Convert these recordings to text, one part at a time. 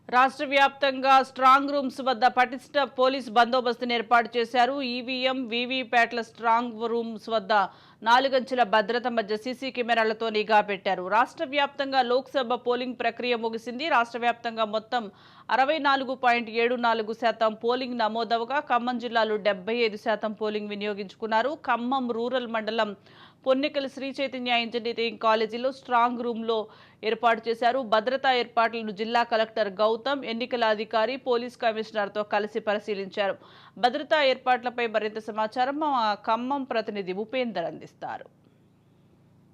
రాష్ట్ర వ్యాప్తంగా strong rooms వద్ద పటిష్ట పోలీస్ బందోబస్తును ఏర్పాటు చేశారు. ఈవీఎం, వీవీప్యాట్ల స్ట్రాంగ్ రూమ్స్ వద్ద 4 అంచెల భద్రత మధ్య సీసీ కెమెరాలతో నిఘా పెట్టారు. రాష్ట్ర వ్యాప్తంగా లోక్సభ పోలింగ్ ప్రక్రియ ముగిసింది. రాష్ట్ర వ్యాప్తంగా మొత్తం 64.74% పోలింగ్ నమోదవగా ఖమ్మం జిల్లాలో 75% పోలింగ్ వినియోగించుకున్నారు. ఖమ్మం రూరల్ మండలం పొన్నికల శ్రీ చైతన్య ఇంజనీరింగ్ కాలేజీలో స్ట్రాంగ్ రూమ్లో ఏర్పాటు చేశారు. భద్రతా ఏర్పాట్లను జిల్లా కలెక్టర్ గౌతమ్, ఎన్నికల అధికారి, పోలీస్ కమిషనర్తో కలిసి పరిశీలించారు. భద్రతా ఏర్పాట్లపై మరింత సమాచారం మా ఖమ్మం ప్రతినిధి ఉపేందర్ అందిస్తారు.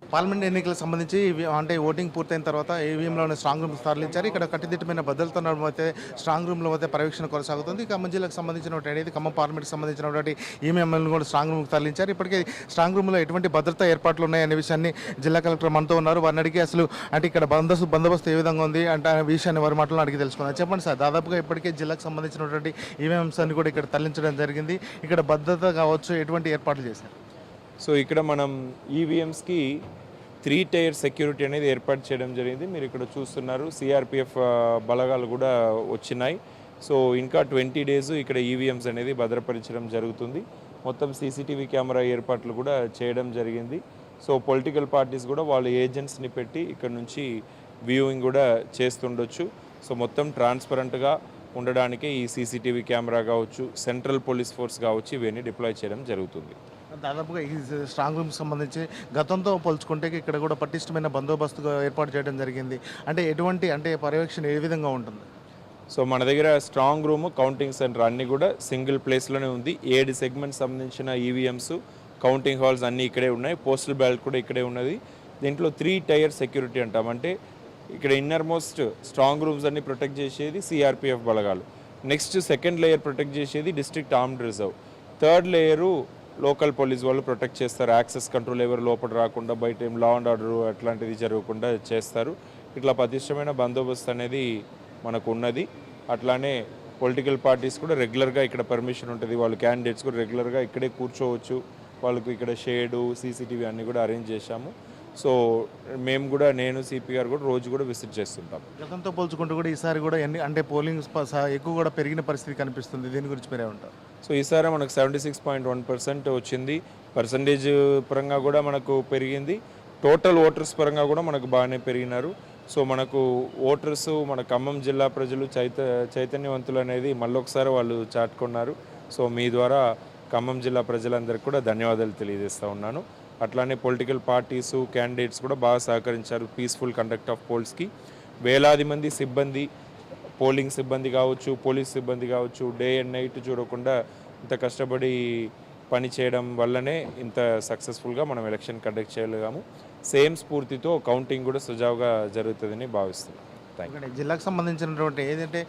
పార్లమెంట్ ఎన్నికలకు సంబంధించి అంటే ఓటింగ్ పూర్తయిన తర్వాత ఈవీఎంలోని స్ట్రాంగ్ రూమ్స్ తరలించారు. ఇక్కడ కట్టుదిట్టమైన భద్రత అయితే స్ట్రాంగ్ రూమ్లో అయితే పర్యవేక్షణ కొనసాగుతుంది. ఖమ్మం జిల్లాకు సంబంధించినటువంటి ఖమ్మం పార్లమెంట్కి సంబంధించినటువంటి ఈవీఎంలను కూడా స్ట్రాంగ్ రూమ్కి తరలించారు. ఇప్పటికే స్ట్రాంగ్ రూమ్లో ఎటువంటి భద్రతా ఏర్పాట్లు ఉన్నాయనే విషయాన్ని జిల్లా కలెక్టర్ మనతో ఉన్నారు. వారిని అడిగి అసలు అంటే ఇక్కడ బందోబస్తు ఏ విధంగా ఉంది అంటే ఆ విషయాన్ని వారి మాటలను అడిగి తెలుసుకున్నారు. చెప్పండి సార్, దాదాపుగా ఇప్పటికే జిల్లాకు సంబంధించినటువంటి ఈవీఎంస్ అన్ని కూడా ఇక్కడ తరలించడం జరిగింది. ఇక్కడ భద్రత కావచ్చు ఎటువంటి ఏర్పాట్లు చేశారు? సో ఇక్కడ మనం ఈవీఎంస్కి 3 టైర్ సెక్యూరిటీ అనేది ఏర్పాటు చేయడం జరిగింది. మీరు ఇక్కడ చూస్తున్నారు సిఆర్పిఎఫ్ బలగాలు కూడా వచ్చినాయి. సో ఇంకా 20 డేస్ ఇక్కడ ఈవీఎంస్ అనేది భద్రపరచడం జరుగుతుంది. మొత్తం సీసీటీవీ కెమెరా ఏర్పాట్లు కూడా చేయడం జరిగింది. సో పొలిటికల్ పార్టీస్ కూడా వాళ్ళ ఏజెంట్స్ని పెట్టి ఇక్కడ నుంచి వ్యూయింగ్ కూడా చేస్తుండొచ్చు. సో మొత్తం ట్రాన్స్పరెంట్గా ఉండడానికి ఈ సీసీటీవీ కెమెరా కావచ్చు, సెంట్రల్ పోలీస్ ఫోర్స్ కావచ్చు, ఇవన్నీ డిప్లాయ్ చేయడం జరుగుతుంది. దాదాపుగా ఈ స్ట్రాంగ్ రూమ్కి సంబంధించి గతంతో పోల్చుకుంటే ఇక్కడ కూడా పటిష్టమైన బందోబస్తుగా ఏర్పాటు చేయడం జరిగింది. అంటే ఎటువంటి అంటే పర్యవేక్షణ ఏ విధంగా ఉంటుంది? సో మన దగ్గర స్ట్రాంగ్ రూమ్, కౌంటింగ్ సెంటర్ అన్నీ కూడా సింగిల్ ప్లేస్లోనే ఉంది. 7 సెగ్మెంట్స్ సంబంధించిన ఈవీఎంస్, కౌంటింగ్ హాల్స్ అన్నీ ఇక్కడే ఉన్నాయి. పోస్టల్ బ్యాలెట్ కూడా ఇక్కడే ఉన్నది. దీంట్లో 3 టైర్ సెక్యూరిటీ అంటాం. అంటే ఇక్కడ ఇన్నర్ మోస్ట్ స్ట్రాంగ్ రూమ్స్ అన్ని ప్రొటెక్ట్ చేసేది సిఆర్పిఎఫ్ బలగాలు. నెక్స్ట్ సెకండ్ లేయర్ ప్రొటెక్ట్ చేసేది district armed reserve. Third layer local police వాళ్ళు ప్రొటెక్ట్ చేస్తారు. యాక్సెస్ కంట్రోల్ ఎవరు లోపల రాకుండా, బయట ఏం లా అండ్ ఆర్డర్ అట్లాంటిది జరగకుండా చేస్తారు. ఇట్లా పటిష్టమైన బందోబస్తు అనేది మనకు ఉన్నది. అట్లానే పొలిటికల్ పార్టీస్ కూడా రెగ్యులర్గా ఇక్కడ పర్మిషన్ ఉంటుంది. వాళ్ళు క్యాండిడేట్స్ కూడా రెగ్యులర్గా ఇక్కడే కూర్చోవచ్చు. వాళ్ళకు ఇక్కడ షేడు, సీసీటీవీ అన్నీ కూడా అరేంజ్ చేశాము. సో మేము కూడా, నేను సిపి గారు కూడా రోజు కూడా విజిట్ చేస్తుంటాం. గతంతో పోల్చుకుంటూ కూడా ఈసారి కూడా అంటే పోలింగ్ ఎక్కువ కూడా పెరిగిన పరిస్థితి కనిపిస్తుంది. దీని గురించి మీరే ఉంటారు? సో ఈసారి మనకు 76.1% వచ్చింది. పర్సంటేజ్ పరంగా కూడా మనకు పెరిగింది. టోటల్ ఓటర్స్ పరంగా కూడా మనకు బాగానే పెరిగినారు. సో మనకు ఓటర్స్, మన ఖమ్మం జిల్లా ప్రజలు చైతన్యవంతులు అనేది మళ్ళొకసారి వాళ్ళు చాటుకున్నారు. సో మీ ద్వారా ఖమ్మం జిల్లా ప్రజలందరికీ కూడా ధన్యవాదాలు తెలియజేస్తూ ఉన్నాను. అట్లానే పొలిటికల్ పార్టీసు, క్యాండిడేట్స్ కూడా బాగా సహకరించారు పీస్ఫుల్ కండక్ట్ ఆఫ్ పోల్స్కి. వేలాది మంది సిబ్బంది, పోలింగ్ సిబ్బంది కావచ్చు, పోలీస్ సిబ్బంది కావచ్చు, డే అండ్ నైట్ చూడకుండా ఇంత కష్టపడి పని చేయడం వల్లనే ఇంత సక్సెస్ఫుల్గా మనం ఎలక్షన్ కండక్ట్ చేయగలిగాము. సేమ్ స్ఫూర్తితో కౌంటింగ్ కూడా సుజావుగా జరుగుతుందని భావిస్తున్నాం. జిల్లాకు సంబంధించినటువంటి ఏదైతే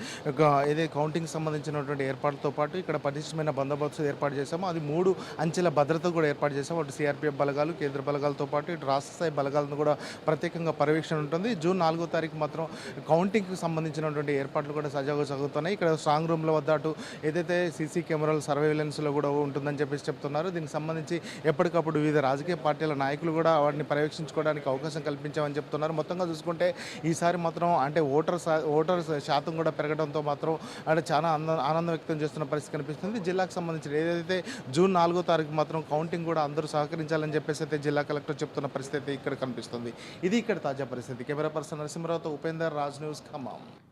కౌంటింగ్ సంబంధించినటువంటి ఏర్పాటుతో పాటు ఇక్కడ పటిష్టమైన బందోబస్తు ఏర్పాటు చేశామో అది 3 అంచెల భద్రత కూడా ఏర్పాటు చేశాము. అటు సిఆర్పిఎఫ్ బలగాలు, కేంద్ర బలగాలతో పాటు ఇటు రాష్ట్ర స్థాయి బలగాలను కూడా ప్రత్యేకంగా పర్యవేక్షణ ఉంటుంది. జూన్ 4వ తారీఖు మాత్రం కౌంటింగ్కి సంబంధించినటువంటి ఏర్పాట్లు కూడా సజావుగా సాగుతున్నాయి. ఇక్కడ స్ట్రాంగ్ రూమ్ల వద్ద అటు ఏదైతే సీసీ కెమెరాలు సర్వేలెన్స్లో కూడా ఉంటుందని చెప్తున్నారు. దీనికి సంబంధించి ఎప్పటికప్పుడు వివిధ రాజకీయ పార్టీల నాయకులు కూడా వాటిని పర్యవేక్షించుకోవడానికి అవకాశం కల్పించామని చెప్తున్నారు. మొత్తంగా చూసుకుంటే ఈసారి మాత్రం అంటే ఓటర్ శాతం కూడా పెరగడంతో మాత్రం అంటే చాలా ఆనందం వ్యక్తం చేస్తున్న పరిస్థితి కనిపిస్తుంది. జిల్లాకు సంబంధించిన ఏదైతే జూన్ 4వ తారీఖు మాత్రం కౌంటింగ్ కూడా అందరూ సహకరించాలని చెప్పేసి అయితే జిల్లా కలెక్టర్ చెప్తున్న పరిస్థితి ఇక్కడ కనిపిస్తుంది. ఇది ఇక్కడ తాజా పరిస్థితి. కెమెరా పర్సన్ నరసింహరావుతో ఉపేందర్, రాజ్ న్యూస్, ఖమ్మం.